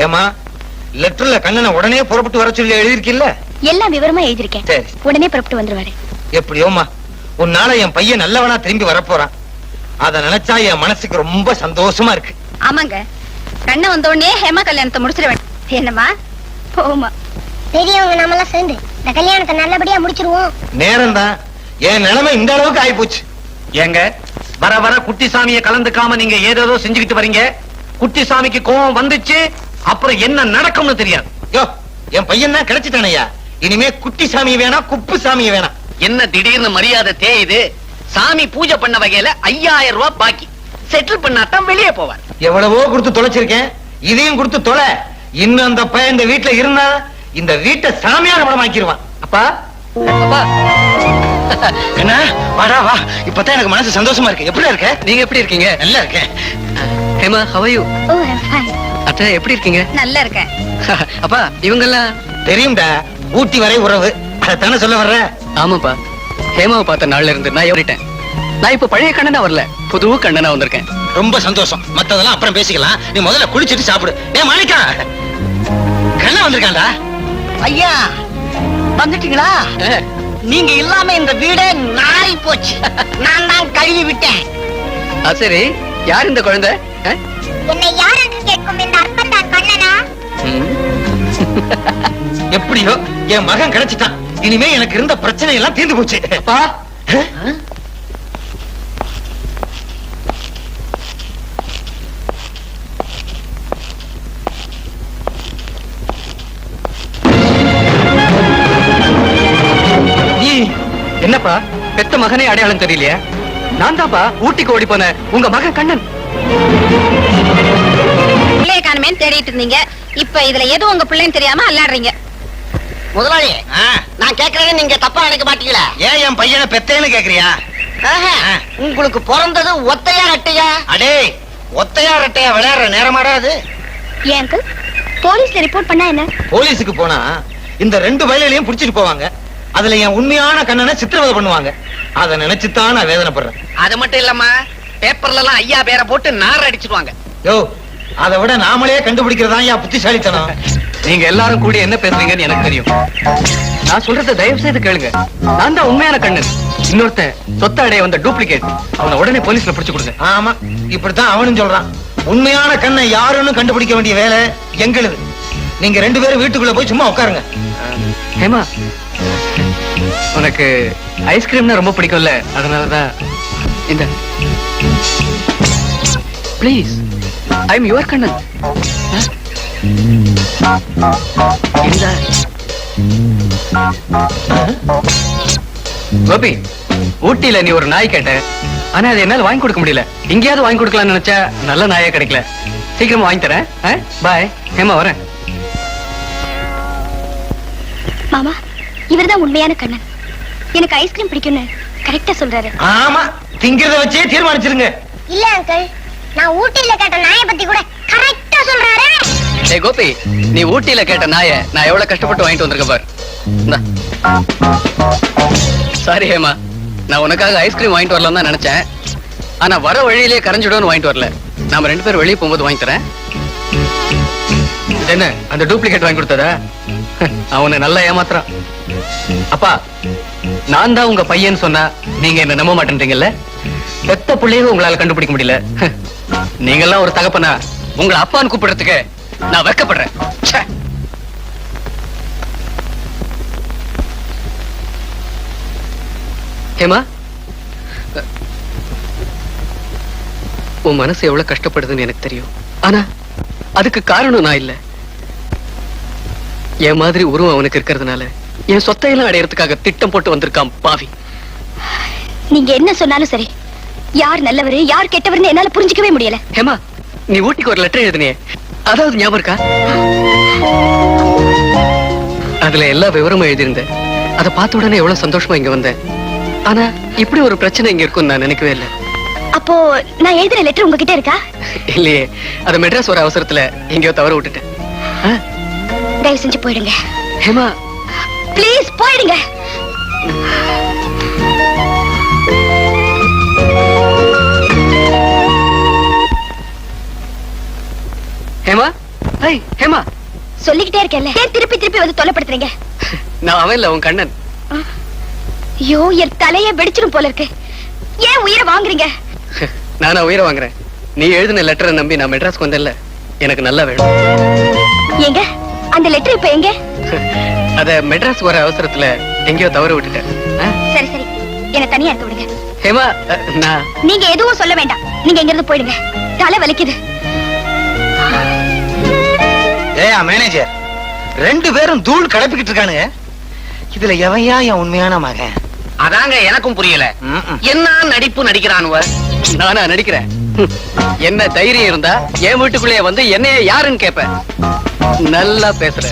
ஹேமா, லெட்டர்ல கண்ணனை உடனே புறப்பட்டு வர சொல்லி எழுதிருக்கில்ல? எல்லாம் விவரமா எழுதிருக்கேன். உடனே புறப்பட்டு வந்துருவாரு. எப்படியோமா, உன்னால என் பையன் நல்லவனா திரும்பி வரப்போறான். அத நினைச்சா என் மனசுக்கு ரொம்ப சந்தோஷமா இருக்கு. ஆமாங்க, கண்ண வந்த உடனே ஹேமா கல்யாணத்தை முடிச்சிட வேண்டும். என்னமா போமா, பெரியவங்க நம்மளாம் சேர்ந்து இந்த கல்யாணத்தை நல்லபடியா முடிச்சிருவோம். நேரம் தான். என் நிலைமை இந்த அளவுக்கு ஆயிப்போச்சு. ஏங்க, வர வர குட்டிசாமியை கலந்துக்காம நீங்க ஏதேதோ செஞ்சுக்கிட்டு வரீங்க. குட்டிசாமிக்கு கோபம் வந்துச்சு, அப்புறம் என்ன நடக்கும்னு தெரியாது. யோ, என் பையன் தான் கிடைச்சிட்டானையா. இனிமே குட்டி சாமி வேணாம், குப்பு சாமி வேணாம். என்ன திடீர்னு மரியாதை தேயுது? சாமி பூஜை பண்ண வகையில 5000 ரூபாய் பாக்கி செட்டில் பண்ணாதான் வெளியே போவார். எவ்வளவோ கொடுத்து தொலைச்சிருக்கேன், இதையும் கொடுத்து தொலை. இன்னும் அந்த பையன் இந்த வீட்டுல இருந்தா இந்த வீட்டை சாமியார் படமாக்கிடுவான். அப்பா, அப்பா, என்ன வாடா வா. இப்பதான் எனக்கு மனசு சந்தோஷமா இருக்கு. எப்படி இருக்க? நீங்க எப்படி இருக்கீங்க? நல்லா இருக்கேன். Hema, how are you? Oh I am fine. அத்தை எப்படி இருக்கீங்க? நல்லா இருக்கேன். அப்பா, இவங்கெல்லாம் தெரியும்டா, ஊட்டி வரை உறவு. அதைத்தானே சொல்ல வர்ற? ஆமாப்பா, ஹேமாவை பார்த்த நாள்ல இருந்து நான் ஏறிட்டேன். நான் இப்ப பழைய கண்ணனா வரல, புது கண்ணனா வந்திருக்கேன். ரொம்ப சந்தோஷம். மத்ததெல்லாம் அப்புறம் பேசிக்கலாம். நீ முதல்ல குளிச்சிட்டு சாப்பிடு. ஏ மாணிக்கா, கண்ணா வந்திருக்காண்டா. ஐயா வந்துட்டீங்களா? நீங்க இல்லாம இந்த வீடே நாரி போச்சு. நான் தான் கழுவி விட்டேன். சரி, யார் இந்த குழந்தை? என்னை யார் என்று கேட்கும் இந்த அற்பன் தான் கண்ணனா? எப்படியோ என் மகன் கிடைச்சிட்டான். இனிமே எனக்கு இருந்த பிரச்சனை எல்லாம் தீர்ந்து போச்சு. அப்பா, என்னப்பா, பெத்த மகனே அடையாளம் தெரியலையா? நான் தான்ப்பா ஊட்டிக்கு ஓடி போன உங்க மகன் கண்ணன். பிள்ளைய காணுமே தேடிட்டு இருந்தீங்க. இப்ப இதுல எது உங்க பிள்ளைன்னு தெரியாம அல்லாடுறீங்க. முதலாளி, நான் கேட்கறேன், நீங்க தப்பா நினைக்க மாட்டீங்களா? ஏன் என் பையனை பெத்தேன்னு கேக்குறியா? உங்களுக்கு பிறந்தது ஒத்தையா ரெட்டையா? அடே, ஒத்தையா ரெட்டையா விளையாடுற நேரமாடா அது? ஏன் அங்கிள், போலீஸ்ல ரிப்போர்ட் பண்ணா என்ன? போலீஸுக்கு போனா இந்த 2 வயலையும் புடிச்சிட்டு போவாங்க. அதுல என் உண்மையான கண்ணனை சித்திரவதை பண்ணுவாங்க. அதை நினைச்சுதான் நான் வேதனைப்படுறேன். அது மட்டும் இல்லம்மா, பேப்பர்ல எல்லாம் ஐயா பேரை போட்டு நார் அடிச்சிருவாங்க. யோ, அதை விட நாமளே கண்டுபிடிக்கிறதா என் புத்திசாலித்தனம். நீங்க எல்லாரும் கூடி என்ன பேசுறீங்கன்னு எனக்கு தெரியும். நான் சொல்றத தயவு செய்து கேளுங்க. நான் தான் உண்மையான கண்ணன். இன்னொருத்தன் சொத்த அடைய வந்த டூப்ளிகேட். அவனை உடனே போலீஸ்ல பிடிச்சு கொடுங்க. ஆமா, இப்படித்தான் அவனும் சொல்றான். உண்மையான கண்ணை யாருன்னு கண்டுபிடிக்க வேண்டிய வேலை எங்களுது. நீங்க 2 பேரும் வீட்டுக்குள்ள போய் சும்மா உட்காருங்க. ஹேமா, உனக்கு ஐஸ்கிரீம்னா ரொம்ப பிடிக்கும்ல, அதனாலதான் இந்த please, I am your Kannan. Gopi, ஊட்டியில நீ ஒரு நாய் கேட்ட, ஆனா அது என்னால வாங்கி கொடுக்க முடியல. இங்கேயாவது வாங்கி கொடுக்கலாம்னு நினைச்சா நல்ல நாயா கிடைக்கல. சீக்கிரமா வாங்கி தரேன். பாய். ஹேமா, வரேன். மாமா, இவர்தான் உண்மையான கண்ணன். எனக்கு ஐஸ்கிரீம் பிடிக்கும்னு கரெக்டா சொல்றாரு. ஆமா, திங்கிறத வச்சே தீர்மானிச்சிருங்க. இல்ல அங்கிள், நான் ஊட்டியில கேட்ட நாயை பத்தி கூட கரெக்டா சொல்றாரு. ஏய் கோபி, நீ ஊட்டியில கேட்ட நாயை நான் எவ்வளவு கஷ்டப்பட்டு வாங்கிட்டு வந்திருக்கேன் பாரு. சாரி ஹேமா, நான் உனக்காக ஐஸ்கிரீம் வாங்கிட்டு வரலாம் தான் நினைச்சேன். ஆனா வர வழியிலேயே கரைஞ்சிடும்னு வாங்கிட்டு வரல. நாம 2 பேரும் வெளியே போகும்போது வாங்கி தரேன். என்ன, அந்த டூப்ளிகேட் வாங்கி கொடுத்ததா? அவனை நல்லா ஏமாத்துறான். அப்பா, நான் தான் உங்க பையன் சொன்னா நீங்க என்ன நம்ப மாட்டேன்றீங்கல்ல? பெத்த பிள்ளைய உங்களால கண்டுபிடிக்க முடியல. நீங்கெல்லாம் ஒரு தகப்பனா உங்களை அப்பான்னு கூப்பிடுறதுக்கு நான் வெட்கப்படுறேன். ஹேமா, உன் மனசு எவ்வளவு கஷ்டப்படுதுன்னு எனக்கு தெரியும். ஆனா அதுக்கு காரணம் நான் இல்ல. என் மாதிரி உருவம் அவனுக்கு இருக்கிறதுனால என் சொத்தையெல்லாம் அடையறதுக்காக திட்டம் போட்டு வந்திருக்கான் பாவி. நீங்க என்ன சொன்னாலும் சரி, யார் நல்லவரு யார் கெட்டவர்னு என்னால புரிஞ்சுக்கவே முடியல. ஹேமா, நீ ஊட்டிக்கு ஒரு லெட்டர் எழுதினியே, அதாவது ஞாபகம் இருக்கா? அதுல எல்லா விவரமும் எழுதியிருந்தேன். அதை பார்த்த உடனே எவ்வளவு சந்தோஷமா இங்க வந்தேன். ஆனா இப்படி ஒரு பிரச்சனை இங்க இருக்கும்னு நான் நினைக்கவே இல்லை. அப்போ நான் எழுதுற லெட்டர் உங்ககிட்ட இருக்கா? இல்லையே, அது மெட்ராஸ் ஒரு அவசரத்துல எங்கேயோ தவற விட்டுட்டேன். தயவு செஞ்சு போயிடுங்க. ஹேமா, ப்ளீஸ் போயிடுங்க. ஹேமா, ஏய் ஹேமா, சொல்லிக்கிட்டே இருக்கேன்ல, ஏன் திருப்பி திருப்பி வந்து தொலைப்படுத்துறீங்க? நான் அவன் இல்ல, உன் கண்ணன். ஐயோ, என் தலையே வெடிச்சிடும் போல இருக்கு. ஏன் உயிரை வாங்குறீங்க? நானா உயிரை வாங்குறேன்? நீ எழுதின லெட்டரை நம்பி நான் மெட்ராஸ்க்கு வந்தேன்ல, எனக்கு நல்லா வேணும். எங்க அந்த லெட்டர் இப்ப எங்க? அத மெட்ராஸ் வர அவசரத்துல எங்கேயோ தவற விட்டுட்டேன். சரி சரி, என்ன தனியா இருக்க விடுங்க. ஹேமா, நான் நீங்க எதுவும் சொல்ல வேண்டாம். நீங்க எங்க இருந்து போயிடுங்க, தலை வலிக்குது. ஏயா மேனேஜர், 2 பேரும் தூள் கிளப்பிக்கிட்டு இருக்கானுங்க. இதுல எவையா என் உண்மையான மகன்? அதாங்க எனக்கும் புரியல. என்ன நடிப்பு நடிக்கிறானுவ? நானா நடிக்கிறேன்? என்ன தைரியம் இருந்தா என் வீட்டுக்குள்ளே வந்து என்னைய யாருன்னு கேப்ப. நல்லா பேசுற.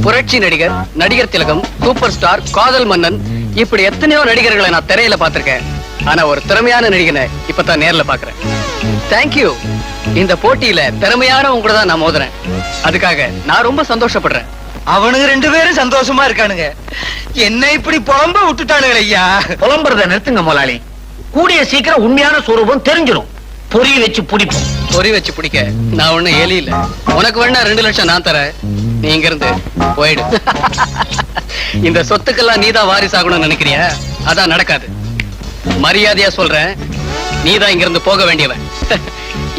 புரட்சி நடிகர், நடிகர் திலகம், சூப்பர் ஸ்டார், காதல் மன்னன், இப்படி எத்தனையோ நடிகர்களை நான் திரையில பாத்திருக்கேன். ஆனா ஒரு திறமையான நடிகனை இப்பதான் நேர்ல பாக்குறேன். தேங்க்யூ. இந்த போட்டியில திறமையானவங்க கூட தான் நான் மோதுறேன். அதுக்காக நான் ரொம்ப சந்தோஷப்படுறேன். அவனுங்க 2 பேரும் சந்தோஷமா இருக்கானுங்க. என்ன இப்படி புலம்ப விட்டுட்டானுங்க ஐயா. புலம்புறத நிறுத்துங்க முதலாளி. கூடிய சீக்கிரம் உண்மையான சொரூபம் தெரிஞ்சிடும். பொறி வச்சு பிடிப்போம். பொறி வச்சு பிடிக்க நான் ஒண்ணு எலி இல்ல. உனக்கு வேணா 2 லட்சம் நான் தரேன். நீ இங்க இருந்து போயிடு. இந்த சொத்துக்கெல்லாம் நீதான் வாரிசாகணும்னு நினைக்கிறியா? அதான் நடக்காது. மரியாதையா சொல்றேன், நீதான் இங்க இருந்து போக வேண்டியவன்.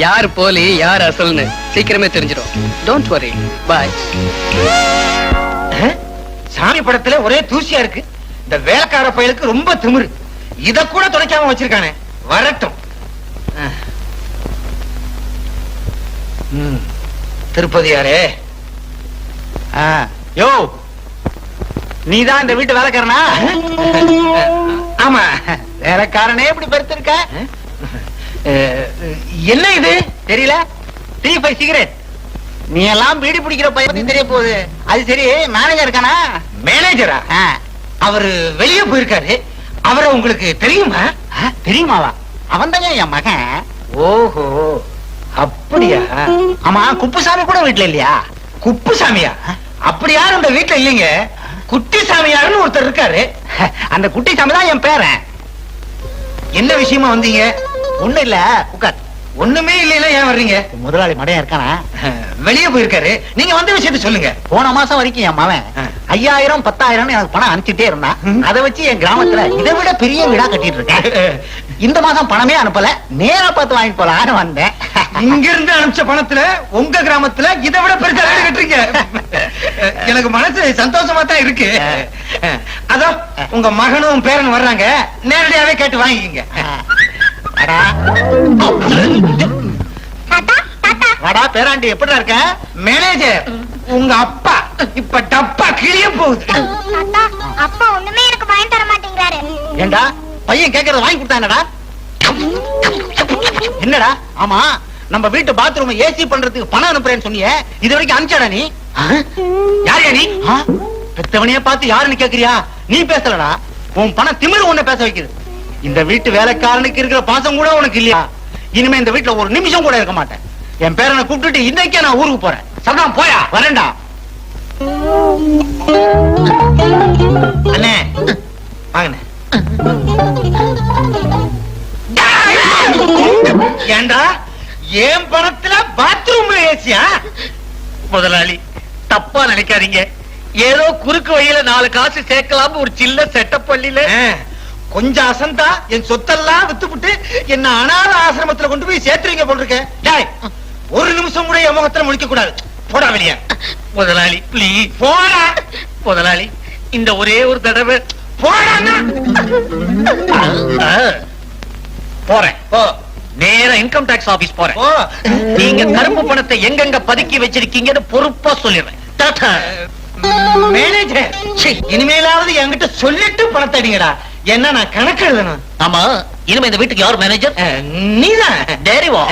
யார் போலி யார் அசல்னு சீக்கிரமே தெரிஞ்சிடும். Don't worry. பாய். சாமி படத்துல ஒரே தூசியா இருக்கு. இந்த வேலைக்கார பயலுக்கு ரொம்ப திமிரு. இத கூட துடைக்காம வச்சிருக்கானே. வரட்டும். திருப்பதியாரே. யோ, நீதான் இந்த வீட்டு வேலைக்காரனா? ஆமா. வேலைக்காரனே இப்படி பெருத்திருக்க. என்ன இது தெரியல? 3-5 சிகரெட். நீ எல்லாம் பீடி பிடிக்கிற பையன் தெரிய போகுது. அது சரி, மேனேஜர் இருக்கானா? மேனேஜரா? அவரு வெளியே போயிருக்காரு. அவரை உங்களுக்கு தெரியுமா? தெரியுமாவா? அவன் தாங்க என் மகன். ஓஹோ, அப்படியா? ஆமா, குப்புசாமி கூட வீட்டுல இல்லையா? குப்புசாமியா? அப்படி யாரும் இந்த வீட்டுல இல்லைங்க. குட்டி சாமியாருன்னு ஒருத்தர் இருக்காரு. அந்த குட்டி சாமி தான் என் பேரன். என்ன விஷயமா வந்தீங்க? ஒண்ணு இல்ல, உட்கார். ஒண்ணுமே இல்லைன்னா ஏன் வர்றீங்க? முதலாளி மடையா இருக்கானா? வெளியே போயிருக்காரு. நீங்க வந்த விஷயத்த சொல்லுங்க. போன மாசம் வரைக்கும் என் மகன் 5000 10,000 எனக்கு பணம் அனுப்பிச்சிட்டே இருந்தான். அதை வச்சு என் கிராமத்துல இதை விட பெரிய வீடா கட்டிட்டு இருக்கேன். இந்த மாசம் பணமே அனுப்பல. நேரா பார்த்து வாங்கிட்டு போலான்னு வந்தேன். இங்க இருந்து அனுப்பிச்ச பணத்துல உங்க கிராமத்துல இதை விட பெருசா வீடு கட்டுறீங்க. எனக்கு மனசு சந்தோஷமா தான் இருக்கு. அதான் உங்க மகனும் பேரன் வர்றாங்க. நேரடியாவே கேட்டு வாங்கிக்கங்க. வாடா பேராண்டி, எப்படி இருக்க? மேனேஜர், உங்க அப்பா இப்ப டப்பா கிளிய போகுது. அப்பா ஒண்ணுமே எனக்கு வாங்கி தர மாட்டேங்கிறாரு. ஏண்டா பையன் கேக்குறத வாங்கி கொடுத்தானடா? என்னடா? ஆமா, நம்ம வீட்டு பாத்ரூம் ஏசி பண்றதுக்கு பணம் அனுப்புறேன்னு சொன்னியே, இது வரைக்கும் அனுப்பிச்சாடா நீ? யார் நீ? பெத்தவனையே பார்த்து யாருன்னு கேக்குறியா? நீ பேசலடா. உன் பணம் திமிரு உன்னை பேச வைக்குது. இந்த வீட்டு வேலைக்காரனுக்கு இருக்கிற பாசம் கூட உனக்கு இல்லையா? இனிமே இந்த வீட்டுல ஒரு நிமிஷம் கூட இருக்க மாட்டேன். என் பேரனை கூப்பிட்டுட்டு இன்னைக்கே நான் ஊருக்கு போறேன். சதான் போயா? வரேன்டா. அண்ணே வாங்கண்ணே. ஏண்டா என் பணத்துல பாத்ரூம்ல ஏசியா? முதலாளி, தப்பா நினைக்காதீங்க. ஏதோ குறுக்கு வழியில 4 காசு சேர்க்கலாம் ஒரு சில்ல செட்டப் பள்ளியில. கொஞ்சம் அசந்தா என் சொத்தெல்லாம் வித்துப்புட்டு என்ன அனாத ஆசிரமத்துல கொண்டு போய் சேர்த்துறீங்க போல் இருக்க. டேய், ஒரு நிமிஷம் கூட என் முகத்துல முழிக்க கூடாது. போடா வெளியே. முதலாளி ப்ளீஸ் போடா. முதலாளி, இந்த ஒரே ஒரு தடவை போடா. போறேன். போ. நேரா இன்கம் டாக்ஸ் ஆபீஸ் போறேன். போ. நீங்க கருப்பு பணத்தை எங்கெங்க பதுக்கி வச்சிருக்கீங்கன்னு பொறுப்பா சொல்லிடுறேன். மேனேஜர், இனிமேலாவது என்கிட்ட சொல்லிட்டு பணத்தை அடிங்கடா. என்ன நான் கணக்கு எழுதணும். ஆமா, இனிமே இந்த வீட்டுக்கு யார் மேனேஜர்? நீதான். டேரிவா.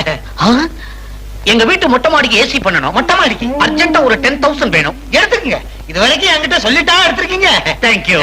எங்க வீட்டு மொட்டை மாடிக்கு ஏசி பண்ணணும். மொட்டை மாடிக்கு அர்ஜென்ட்டா ஒரு 10,000 வேணும். எடுத்துக்கங்க. இது வரைக்கும் என்கிட்ட சொல்லிட்டா எடுத்திருக்கீங்க. தேங்க்யூ.